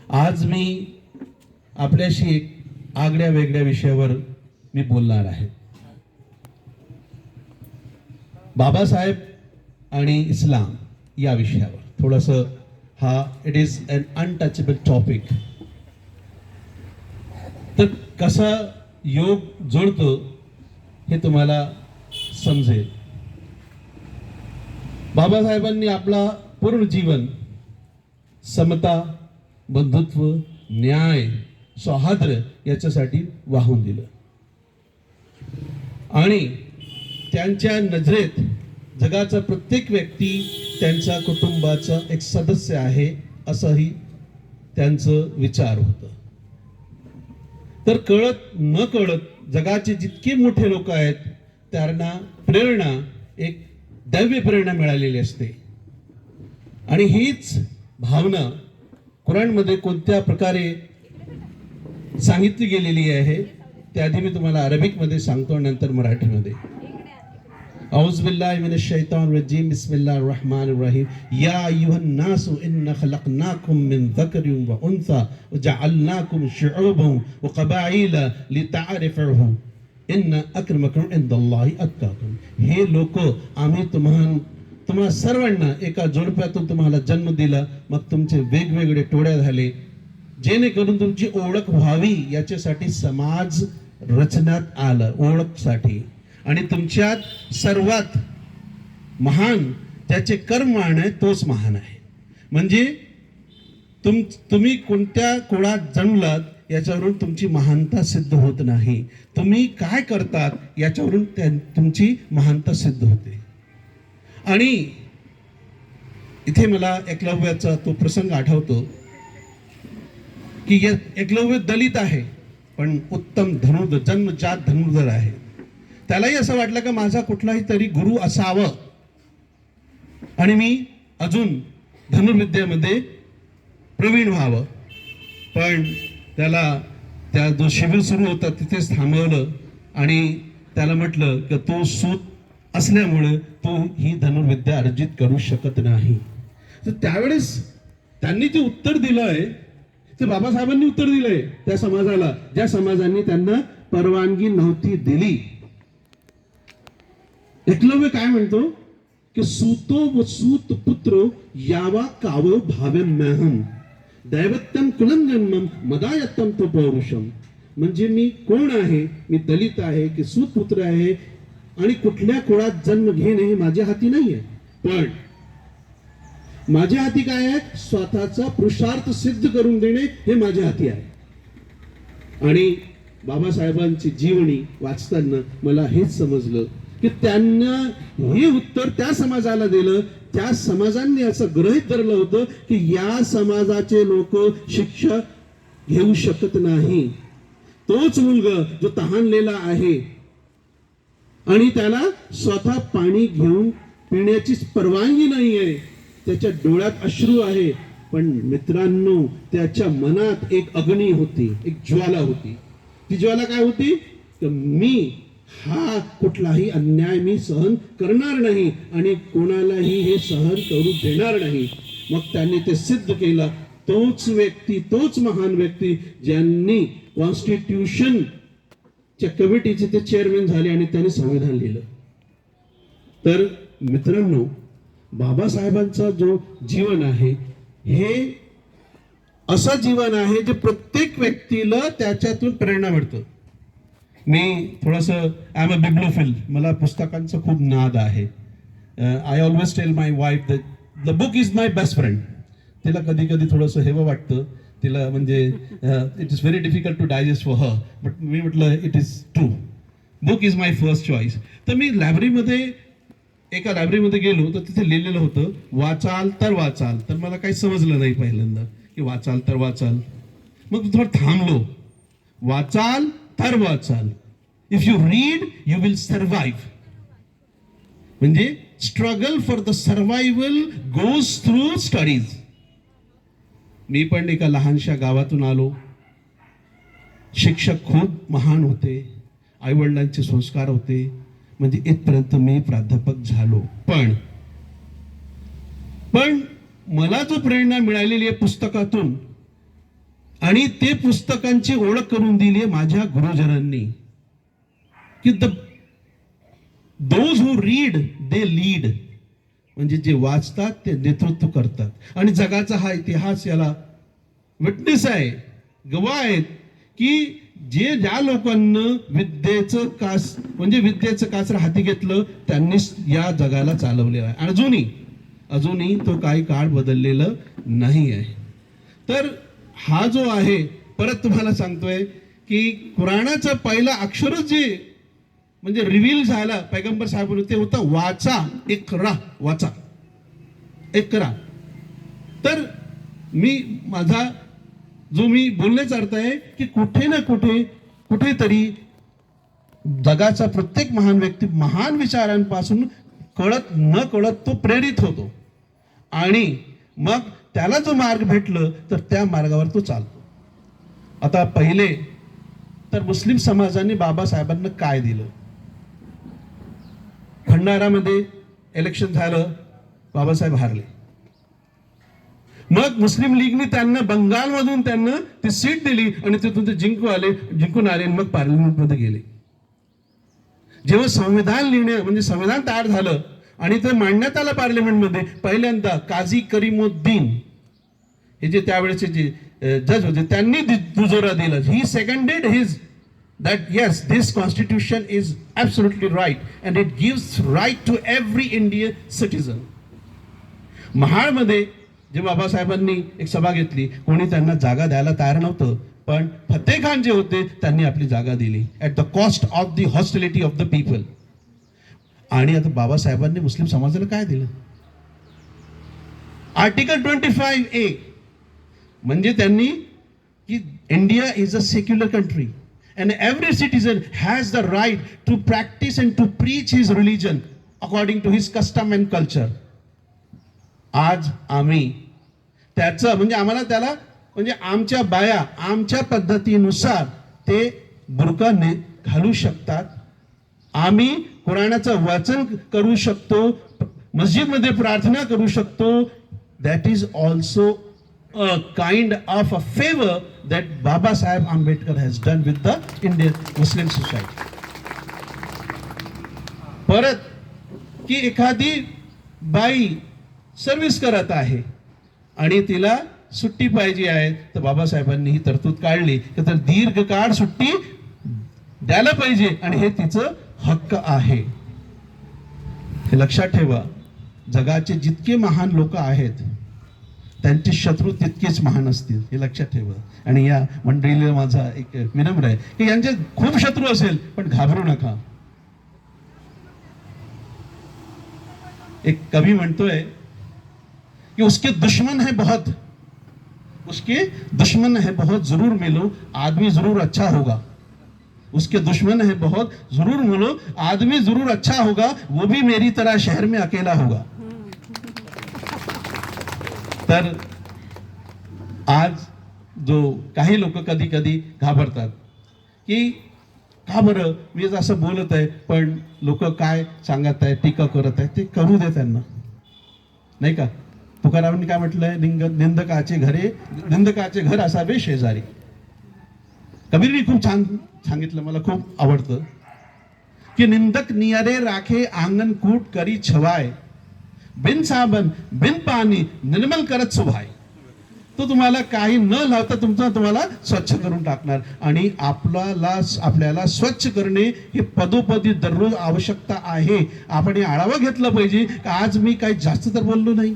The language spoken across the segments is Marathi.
आज मी आपल्याशी एक आगळ्या वेगळ्या विषयावर मी बोलणार आहे. बाबासाहेब आणि इस्लाम या विषयावर थोडंसं हा it is un untouchable topic. तर कसा योग जोडतो हे तुम्हाला समजेल. बाबासाहेबांनी आपला पूर्ण जीवन समता, बंधुत्व, न्याय, सौहार्द याच्यासाठी वाहून दिलं आणि त्यांच्या नजरेत जगाचा प्रत्येक व्यक्ती त्यांच्या कुटुंबाचा एक सदस्य आहे असंही त्यांचं विचार होतं. तर कळत न कळत जगाचे जितके मोठे लोक आहेत त्यांना प्रेरणा, एक दैवी प्रेरणा मिळालेली असते आणि हीच भावना कुराणमध्ये कोणत्या प्रकारे सांगितली गेलेली आहे त्याआधी मी तुम्हाला अरबिकमध्ये सांगतो आणि नंतर मराठीमध्ये. औज़ु बिल्लाहि मिनश शैतानिर रजीम बिस्मिल्लाहिर रहमानिर रहीम या अय्युहन नासु इन्ना खलक़नाकुम मिन ज़करिन व उन्सा व जअलनाकुम शुऊबन व क़बाइला लितअरिफू इन्ना अक्रमकुम इंदल्लाहि अत्क़ाकुम. हे लोक आम्ही तुम्हा सर्वांना एका जोडप्यातून तुम्हाला जन्म दिला, मग तुमचे वेगवेगळे टोळ्या झाले जेणेकरून तुमची ओळख व्हावी याच्यासाठी समाज रचण्यात आलं ओळखसाठी. आणि तुमच्यात सर्वात महान त्याचे कर्म आहे तोच महान आहे. म्हणजे तुम्ही कोणत्या कुळात जन्मलात याच्यावरून तुमची महानता सिद्ध होत नाही, तुम्ही काय करतात याच्यावरून तुमची महानता सिद्ध होते. आणि इथे मला एकलव्याचा तो प्रसंग आठवतो की एकलव्य दलित आहे पण उत्तम धनुर्धर, जन्मजात धनुर्धर आहे. त्यालाही असं वाटलं की माझा कुठलाही तरी गुरु असावं आणि मी अजून धनुर्विद्यामध्ये प्रवीण व्हावं. पण त्याला त्या जो शिबिर सुरू होता तिथेच थांबवलं आणि त्याला म्हटलं की तू सूत असल्यामुळे तू ही धनुर्विद्या अर्जित करू शकत नाही. तर त्यावेळेस त्यांनी जे उत्तर दिलं आहे ते बाबासाहेबांनी उत्तर दिलंय त्या समाजाला, ज्या समाजांनी त्यांना परवानगी नव्हती दिली. एकलव्य काय म्हणतो की सूतो व सूत पुत्र यावा काव भाव्यम्यहम दैवत्यम कुलं जन्मम मदायत्तम तो पौरुषम. म्हणजे मी कोण आहे, मी दलित आहे की सूतपुत्र आहे आणि कुठल्या कुळात जन्म घेणे हे माझ्या हाती नाहीये, पण माझ्या हाती काय आहे, स्वतःचा पुरुषार्थ सिद्ध करून देणे हे माझ्या हाती आहे. आणि बाबासाहेबांची जीवनी वाचताना मला हेच समजलं की त्यांना हे उत्तर त्या समाजाला दिलं, त्या समाजांनी असं गृहीत धरलं होतं की या समाजाचे लोक शिक्षा घेऊ शकत नाही. तोच मुलगा जो तहानलेला आहे आणि त्याला स्वतः पाणी घेऊन पिण्याची परवानगी नाही आहे, त्याच्या डोळ्यात अश्रू आहे, पण मित्रांनो त्याच्या मनात एक अग्नी होती, एक ज्वाला होती. ती ज्वाला काय होती की मी हा कुठलाही अन्याय मी सहन करणार नाही आणि कोणालाही हे सहन करू देणार नाही. मग त्यांनी ते सिद्ध केलं. तोच व्यक्ती, तोच महान व्यक्ती ज्यांनी कॉन्स्टिट्यूशन च्या कमिटीचे ते चेअरमॅन झाले आणि त्यांनी संविधान लिहिलं. तर मित्रांनो, बाबासाहेबांचा जो जीवन आहे हे असं जीवन आहे जे प्रत्येक व्यक्तीला त्याच्यातून प्रेरणा मिळतं. मी थोडंसं आय एम अ बिब्लोफिल, मला पुस्तकांचा खूप नाद आहे. I always tell my wife the book is my best friend. तिला कधी कधी थोडंसं हेवं वाटतं, तिला म्हणजे it is very difficult to digest for her, but मी म्हटलं it is true, book is my first choice. तर मी एका लायब्ररीमध्ये गेलो तर तिथे लिहिलेलं होतं वाचाल तर वाचाल. तर मला काही समजलं नाही पहिल्यांदा की वाचाल तर वाचाल. मग थोडं थांबलो, वाचाल तर वाचाल, if you read you will survive. म्हणजे struggle for the survival goes through studies. मी पण एका लहानशा गावातून आलो, शिक्षक खूप महान होते, आई वडिलांचे संस्कार होते, म्हणजे इथपर्यंत मी प्राध्यापक झालो. पण मला जो प्रेरणा मिळालेली आहे पुस्तकातून आणि ते पुस्तकांची ओळख करून दिली आहे माझ्या गुरुजनांनी की those who read they lead, म्हणजे जे वाचतात ते नेतृत्व करतात. आणि जगाचा हा इतिहास याला विटनेस आहे, गवाह आहेत की ज्या लोकांना विद्येचं कासर हाती घेतलं त्यांनीच या जगाला चालवलेलं आहे. अजूनही तो काही काळ बदललेला नाही आहे. तर हा जो आहे, परत तुम्हाला सांगतोय की कुराणाचं पहिलं अक्षरच जे म्हणजे रिव्हील झालं पैगंबर साहेब ते होतं वाचा, वाचा इक्रा. तर माझा जो मी बोलण्याचा अर्थ आहे की कुठे ना कुठेतरी जगाचा प्रत्येक महान व्यक्ती महान विचारांपासून कळत न कळत तो प्रेरित होतो आणि मग त्याला जो मार्ग भेटलं तर त्या मार्गावर तो चालतो. आता पहिले तर मुस्लिम समाजाने बाबासाहेबांना काय दिलं? भंडारामध्ये इलेक्शन झालं, बाबासाहेब हारले. मग मुस्लिम लीगने त्यांना बंगालमधून त्यांना ती सीट दिली आणि तिथून ते जिंकून आले आणि मग पार्लिमेंटमध्ये गेले. जेव्हा संविधान म्हणजे संविधान तयार झालं आणि ते मांडण्यात आलं पार्लिमेंटमध्ये, पहिल्यांदा काझी करीमुद्दीन हे जे त्यावेळेचे जे जज होते त्यांनी दुजोरा दिला. ही सेकंडेड his that yes, this constitution is absolutely right and it gives right to every Indian citizen. महाडमध्ये जे बाबासाहेबांनी एक सभा घेतली, कोणी त्यांना जागा द्यायला तयार नव्हतं, पण फतेह खान जे होते त्यांनी आपली जागा दिली at the cost of the hostility of the people. आणि आता बाबासाहेबांनी मुस्लिम समाजाला काय दिलं? आर्टिकल 25A, म्हणजे त्यांनी की India is a secular country and every citizen has the right to practice and to preach his religion according to his custom and culture. आज आम्ही त्याचं म्हणजे आम्हाला त्याला म्हणजे आमच्या बाया आमच्या पद्धतीनुसार ते बुरका घालू शकतात. आम्ही कुराणाचं वाचन करू शकतो, मस्जिदमध्ये प्रार्थना करू शकतो. That is also a kind of a favor that Baba Saheb Ambedkar has done with the Indian Muslim society. परत की एखादी बाई सर्व्हिस करत आहे आणि तिला सुट्टी पाहिजे आहे, तर बाबासाहेबांनी ही तरतूद काढली की तर दीर्घकाळ सुट्टी द्यायला पाहिजे आणि हे तिचं हक्क आहे. हे लक्षात ठेवा. जगाचे जितके महान लोक आहेत त्यांचे शत्रू तितकेच महान असतील, हे लक्षात ठेवा. आणि या मंडळीला माझा एक विनम्र आहे की यांचे खूप शत्रू असेल पण घाबरू नका. एक कवी म्हणतोय कि उसके दुश्मन है बहुत जरूर मिलो, आदमी जरूर अच्छा होगा. उसके दुश्मन है बहुत जरूर मिलो, आदमी जरूर अच्छा होगा, वो भी मेरी तरह शहर में अकेला होगा. तर आज जो काही लोक कधी कधी घाबरतात की का बरं मी असं बोलत आहे पण लोक काय सांगत आहे, टीका करत आहे, ते करू दे त्यांना, नाही का? तुकारामांनी काय म्हटलंय? निंदकाचे घर असावे शेजारी. कबीरनी खूप छान सांगितलं, मला खूप आवडतं की निंदक नियरे राखे आंगण कूट करी छवाय, बिन साबण बिन पाणी निर्मल करत सुभाय. तो तुम्हाला काही न लावता तुम्हाला स्वच्छ करून टाकणार. आणि आपल्याला स्वच्छ करणे हे पदोपदी दररोज आवश्यकता आहे. आपण हे आढावा घेतला पाहिजे की आज मी काही जास्त तर बोललो नाही,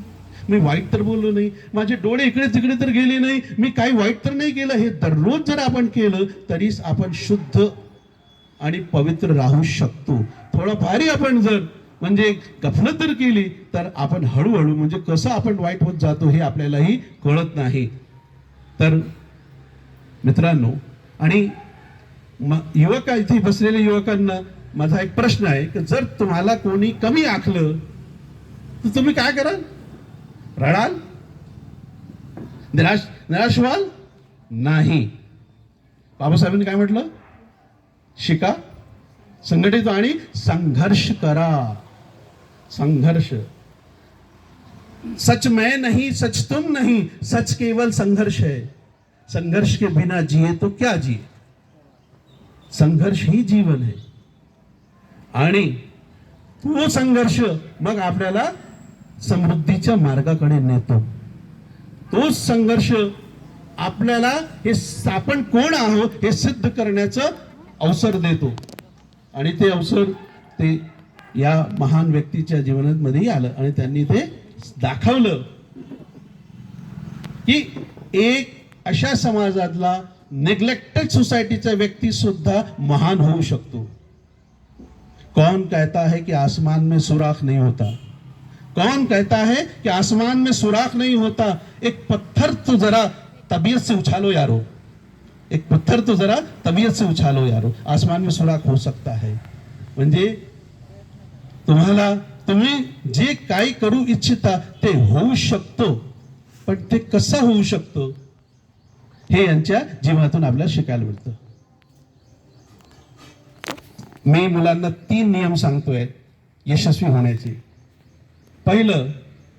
मी वाईट तर बोललो नाही, माझे डोळे इकडे तिकडे तर गेले नाही, मी काही वाईट तर नाही केलं. हे दररोज जर आपण केलं तरीच आपण शुद्ध आणि पवित्र राहू शकतो. थोडंफारही आपण जर म्हणजे गफलत जर केली तर आपण हळूहळू म्हणजे कसं आपण वाईट होत जातो हे आपल्यालाही कळत नाही. तर मित्रांनो आणि इथे बसलेल्या युवकांना माझा एक प्रश्न आहे की जर तुम्हाला कोणी कमी आखलं तर तुम्ही काय कराल? रडाल? निराश व्हाल? नाही. बाबासाहेबांनी काय म्हटलं? शिका, संघटित आणि संघर्ष करा. संघर्ष. सच मैं नहीं, सच तुम नहीं, सच केवल संघर्ष है. संघर्ष के बिना जिए तो क्या जिए, संघर्ष ही जीवन है. आणि तो संघर्ष मग आपल्याला समृद्धीच्या मार्गाकडे नेतो. तोच संघर्ष आपल्याला हे आपण कोण आहोत हे सिद्ध करण्याचं अवसर देतो. आणि ते अवसर ते या महान व्यक्तीच्या जीवनामध्ये आलं आणि त्यांनी ते दाखवलं की एक अशा समाजातला नेग्लेक्टेड सोसायटीचा व्यक्ती सुद्धा महान होऊ शकतो. कौन कहता है कि आसमान में सुराख नहीं होता, कौन कहता है कि आसमान में सुराख नहीं होता. एक पत्थर तो जरा तबीयत से उछालो यारो, एक पत्थर तो जरा तबीयत से उछालो यारो, आसमान में सुराख हो सकता है. म्हणजे तुम्ही जे काही करू इच्छिता ते होऊ शकतो, पण ते कसं होऊ शकतो हे यांच्या जीवनातून आपल्याला शिकायला मिळतं. मी मुलांना 3 नियम सांगतोय यशस्वी होण्याचे. पहिलं,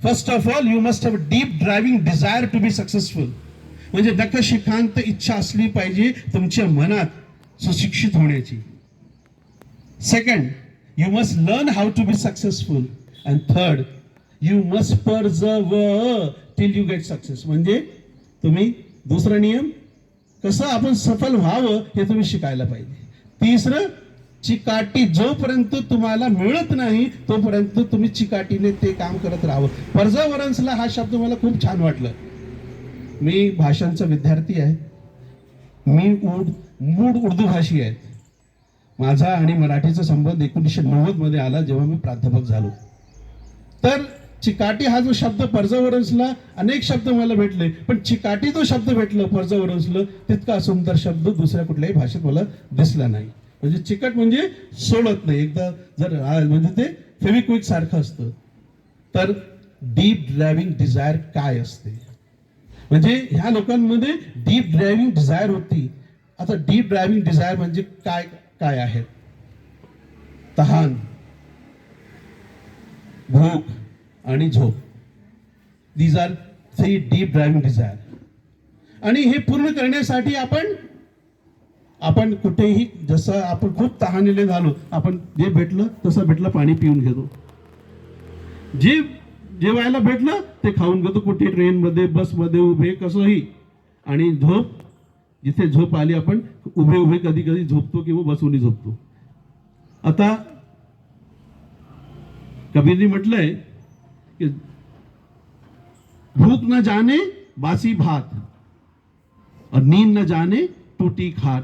first of all you must have deep driving desire to be successful. म्हणजे नखशिखांत इच्छा असली पाहिजे तुमच्या मनात सुशिक्षित होण्याची. Second, you must learn how to be successful. And third, you must persevere till you get success. म्हणजे तुम्ही दुसरा नियम कसं आपण सफल व्हावं हे तुम्ही शिकायला पाहिजे. तिसरं, चिकाटी जोपर्यंत तुम्हाला मिळत नाही तोपर्यंत तुम्ही चिकाटीने ते काम करत राहावं. पर्झर्व्हरन्सला हा शब्द मला खूप छान वाटलं. मी भाषांचा विद्यार्थी आहे, मी मूळ उर्दू भाषी आहे. माझा आणि मराठीचा संबंध 1990 मध्ये आला जेव्हा मी प्राध्यापक झालो. तर चिकाटी हा जो शब्द, पर्झर्व्हरन्सला अनेक शब्द मला भेटले, पण चिकाटी जो शब्द भेटला पर्झर्व्हरन्सला तितका सुंदर शब्द दुसऱ्या कुठल्याही भाषेत मला दिसला नाही. म्हणजे चिकट म्हणजे सोडत नाही, एकदा जर म्हणजे ते फेविक्विक सारखं असतं. तर डीप ड्रायव्हिंग डिझायर काय असते, म्हणजे ह्या लोकांमध्ये डीप ड्रायव्हिंग डिझायर होती. आता डीप ड्रायव्हिंग डिझायर म्हणजे काय काय आहे? तहान, भूक आणि झोप. These are 3 deep driving desire. आणि हे पूर्ण करण्यासाठी आपण कुठेही, जसं आपण खूप तहानलेले झालो, आपण जे भेटलं तसं भेटलं पाणी पिऊन घेतो, जे जेवायला भेटलं ते खाऊन घेतो, कुठे ट्रेनमध्ये बसमध्ये उभे कसंही. आणि झोप, जिथे झोप आली आपण उभे उभे कधी कधी झोपतो किंवा बसूनही झोपतो. आता कबीरनी म्हटलंय की भूक न जाने बासी भात और नींद न जाने टूटी खाट,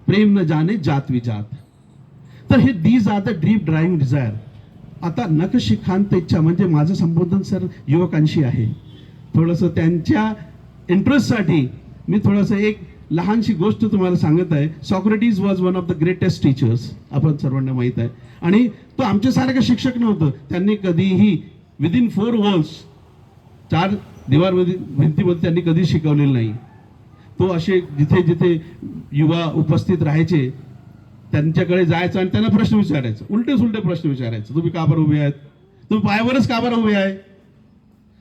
प्रेम न जाने जात विजात. तर हे these are the deep driving desire. आता नखशिखांत इच्छा म्हणजे माझं संबोधन सर युवकांशी आहे. थोडंसं त्यांच्या इंटरेस्टसाठी मी थोडंसं एक लहानशी गोष्ट तुम्हाला सांगत आहे. Socrates was one of the greatest teachers, आपण सर्वांना माहित आहे. आणि तो आमच्यासारखा शिक्षक नव्हतं. त्यांनी कधीही विदिन 4 वॉल्स, 4 दिवारमध्ये भिंतीमध्ये त्यांनी कधी शिकवलेलं नाही. तो असे जिथे जिथे युवा उपस्थित राहायचे त्यांच्याकडे जायचं आणि त्यांना प्रश्न विचारायचं, उलटे सुलटे प्रश्न विचारायचं. तुम्ही का बरं उभे आहेत, तुम्ही पायावरच का बरं उभे आहे,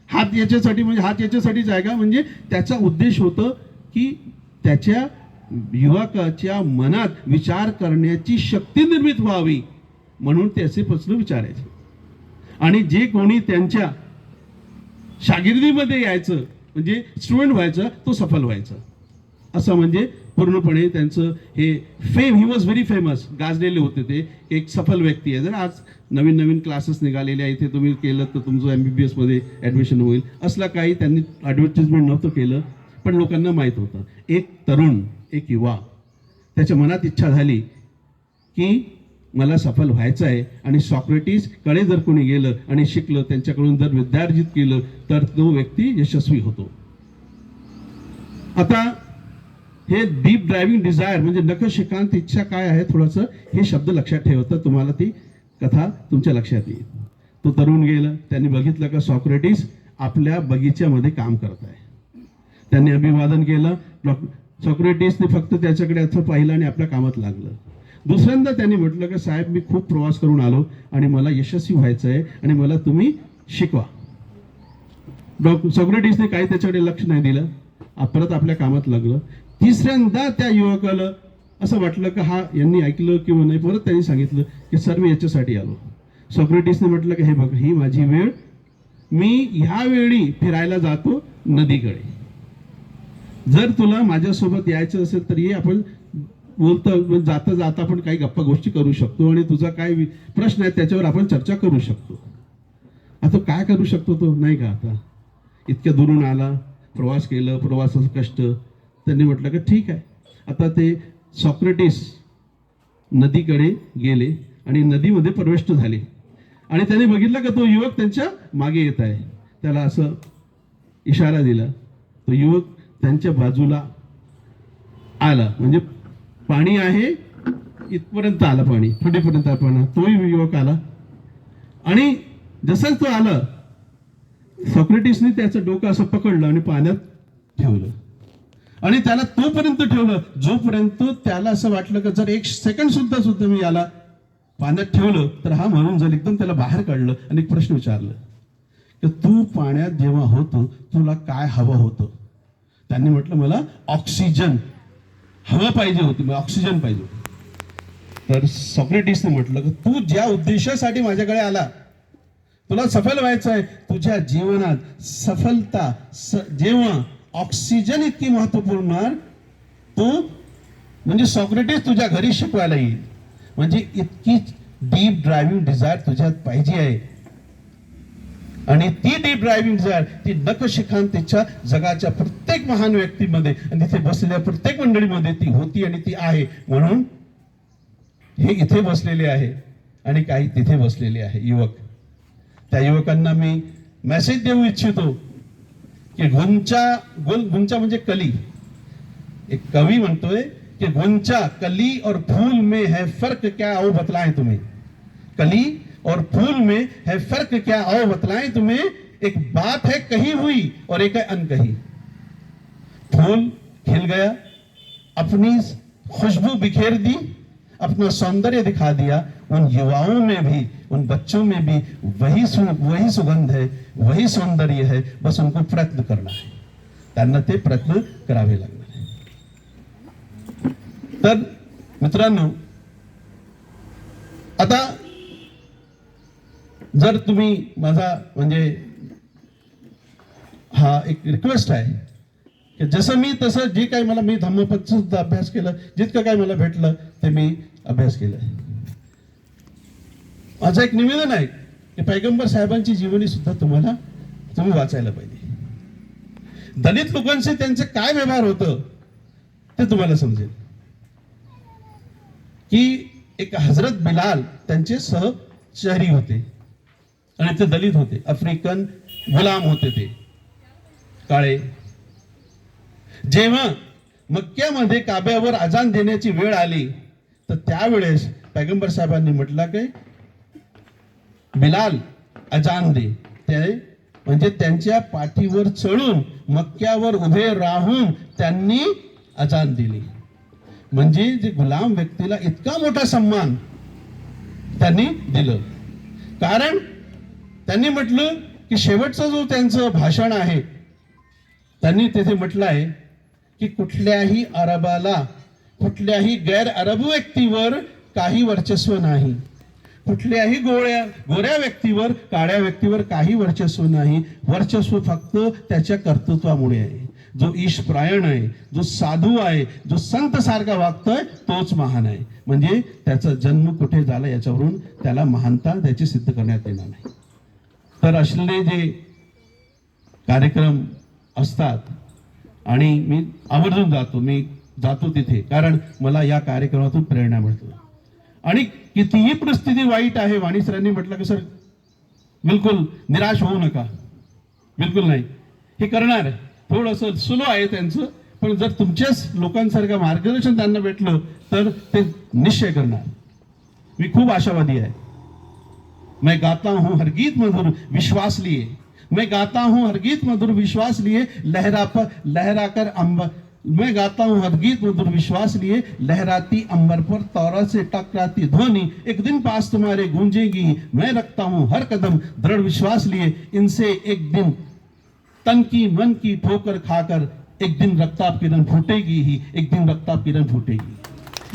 हात याच्यासाठी म्हणजे हात याच्यासाठीच आहे का. म्हणजे त्याचा उद्देश होतं की त्याच्या युवकाच्या मनात विचार करण्याची शक्ती निर्मित व्हावी म्हणून त्याचे प्रश्न विचारायचे. आणि जे कोणी त्यांच्या शागिर्दीमध्ये यायचं म्हणजे स्टुडंट व्हायचं तो सफल व्हायचं. असं म्हणजे पूर्णपणे त्यांचं हे fame, he was very famous, गाजलेले होते. ते एक सफल व्यक्ती आहे. जर आज नवीन नवीन क्लासेस निघालेले आहे, इथे तुम्ही केलं तर तुमचं MBBS मध्ये ॲडमिशन होईल, असला काही त्यांनी ॲडव्हर्टिजमेंट नव्हतं केलं, पण लोकांना माहीत होतं. एक तरुण, एक युवा, त्याच्या मनात इच्छा झाली की मला सफल व्हायचं आहे. आणि सॉक्रेटिस कडे जर कोणी गेलं आणि शिकलं, त्यांच्याकडून जर विद्यार्जित केलं तर तो व्यक्ती यशस्वी होतो. आता हे डीप ड्रायव्हिंग डिझायर म्हणजे नखशिखांत इच्छा काय आहे, थोडंसं हे शब्द लक्षात ठेवता तुम्हाला ती कथा तुमच्या लक्षात येईल. तो तरुण गेला, त्यांनी बघितलं का सॉक्रेटिस आपल्या बगीच्यामध्ये काम करत आहे. त्यांनी अभिवादन केलं. सॉक्रेटिसने फक्त त्याच्याकडे असं पाहिलं आणि आपल्या कामात लागलं. दुसऱ्यांदा त्यांनी म्हटलं की साहेब मी खूप प्रवास करून आलो आणि मला यशस्वी व्हायचं आहे आणि मला तुम्ही शिकवा. सॉक्रेटिसने काही त्याच्याकडे लक्ष नाही दिलं. परत आपल्या कामात लागलं. तिसऱ्यांदा त्या युवकाला असं वाटलं की हा यांनी ऐकलं किंवा नाही. परत त्यांनी सांगितलं की सर मी याच्यासाठी आलो. सॉक्रेटिसने म्हटलं की हे बघ, ही माझी वेळ, मी ह्या वेळी फिरायला जातो नदीकडे. जर तुला माझ्यासोबत यायचं असेल तर ये, आपण बोलता जाता जाता आपण काही गप्पा गोष्टी करू शकतो आणि तुझा काय प्रश्न आहे त्याच्यावर आपण चर्चा करू शकतो. आता काय करू शकतो तो, नाही का? आता इतक्या दुरून आला, प्रवास केलं, प्रवासाचं कष्ट. त्यांनी म्हटलं की ठीक आहे. आता ते सॉक्रेटिस नदीकडे गेले आणि नदीमध्ये प्रविष्ट झाले आणि त्याने बघितलं की तो युवक त्यांच्या मागे येत आहे. त्याला असं इशारा दिला. तो युवक त्यांच्या बाजूला आला, म्हणजे पाणी आहे इथपर्यंत आला, पाणी फुटेपर्यंत पाणी. तोही युवक आला आणि जसं तो आला, सॉक्रेटिसने त्याचं डोकं असं पकडलं आणि पाण्यात ठेवलं आणि त्याला तोपर्यंत ठेवलं जोपर्यंत त्याला असं वाटलं की जर एक सेकंड सुद्धा मी याला पाण्यात ठेवलं तर हा मरून जाईल. एकदम त्याला बाहेर काढलं आणि एक प्रश्न विचारलं की तू पाण्यात जेव्हा होतो तुला काय हवं होतं? त्यांनी म्हटलं मला ऑक्सिजन हवा पाहिजे होती, मला ऑक्सिजन पाहिजे. तर सॉक्रेटिसने म्हटलं की तू ज्या उद्देशासाठी माझ्याकडे आला, तुला सफल व्हायचं आहे, तुझ्या जीवनात सफलता जेव्हा ऑक्सिजन इतकी महत्वपूर्ण, तू म्हणजे सॉक्रेटिस तुझ्या घरी शिकवायला येईल. म्हणजे इतकी डीप ड्रायव्हिंग डिझायर तुझ्यात पाहिजे आहे आणि ती डीप ड्रायव्हिंग डिझायर ती नखशिखांतीच्या जगाच्या प्रत्येक महान व्यक्तीमध्ये आणि तिथे बसलेल्या प्रत्येक मंडळीमध्ये ती होती आणि ती आहे. म्हणून हे इथे बसलेले आहे आणि काही तिथे बसलेले आहे युवक. त्या युवकांना मी मेसेज देऊ इच्छितो कि गुंचा म्हणजे कली. एक कवी म्हणतोय कि गुंचा कली और फूल में है फर्क क्या, आओ बतलाएं तुम्हें. कली और फूल में है फर्क क्या, आओ बतलाएं तुम्हें. एक बात है कही हुई और एक है अनकही. फूल खिल गया, अपनी खुशबू बिखेर दी, अपना सौंदर्य दिखा दिया. उन युवाओं में भी, उन बच्चों में भी वही सुगंध है, वही सौंदर्य है. बस उनको प्रयत्न करना है, त्यांना ते प्रयत्न करावे लागणार आहे. तर मित्रांनो, आता जर तुम्ही माझा म्हणजे हा एक रिक्वेस्ट आहे की जसं मी तसं जे काही मला, मी धम्मपदचा सुद्धा अभ्यास केला, जितकं काय मला भेटलं ते मी अभ्यास केलाय. माझं एक निवेदन आहे की पैगंबर साहेबांची जीवनी सुद्धा तुम्ही वाचायला पाहिजे. दलित लोकांशी त्यांचं काय व्यवहार होतं ते तुम्हाला समजेल. की एक हजरत बिलाल त्यांचे सहचरी होते आणि ते दलित होते, आफ्रिकन गुलाम होते, ते काळे. जेव्हा मक्क्यामध्ये काब्यावर अजान देण्याची वेळ आली तर त्यावेळेस पैगंबर साहेबांनी म्हटलं की बिलाल अजान दे. ते म्हणजे त्यांच्या पाठीवर चढून मक्क्यावर उभे राहून त्यांनी अजान दिली. म्हणजे जे गुलाम व्यक्तीला इतका मोठा सन्मान त्यांनी दिलं. कारण त्यांनी म्हटलं की शेवटचं जो त्यांचं भाषण आहे त्यांनी तेथे म्हटलं आहे की कुठल्याही अरबाला, कुठल्याही गैर अरब व्यक्तीवर काही वर्चस्व नाही. कुठल्याही गोऱ्या व्यक्तीवर, काळ्या व्यक्तीवर काही वर्चस्व नाही. वर्चस्व फक्त त्याच्या कर्तृत्वामुळे आहे. जो ईशप्रायण आहे, जो साधू आहे, जो संत सारखा वागतोय तोच महान आहे. म्हणजे त्याचा जन्म कुठे झाला याच्यावरून त्याला महानता त्याची सिद्ध करण्यात येणार नाही. तर असले जे कार्यक्रम असतात आणि मी आवर्जून जातो तिथे, कारण मला या कार्यक्रमातून प्रेरणा मिळते. आणि कितीही परिस्थिती वाईट आहे, वाणी सरांनी म्हटलं की सर बिलकुल निराश होऊ नका, बिलकुल नाही, हे करणार. थोडंसं स्लो आहे त्यांचं, पण जर तुमच्याच लोकांसारखं मार्गदर्शन त्यांना भेटलं तर ते निश्चय करणार. मी खूप आशावादी आहे. मैं गाता हूं हर गीत मधुर विश्वास लिए, मैं गाता हूं हर गीत मधुर विश्वास लिए, लहराकर अंबर. मैं गाता हूं हर गीत मधुर विश्वास लिए, लहराती अंबर पर तौरा से टकराती ध्वनि, एक दिन पास तुम्हारे गूंजेगी. मैं रखता हूं हर कदम दृढ़ विश्वास लिए, इनसे एक दिन तन की मन की ठोकर खाकर एक दिन रक्ताब किरण फूटेगी ही, एक दिन रक्ताब किरण फूटेगी.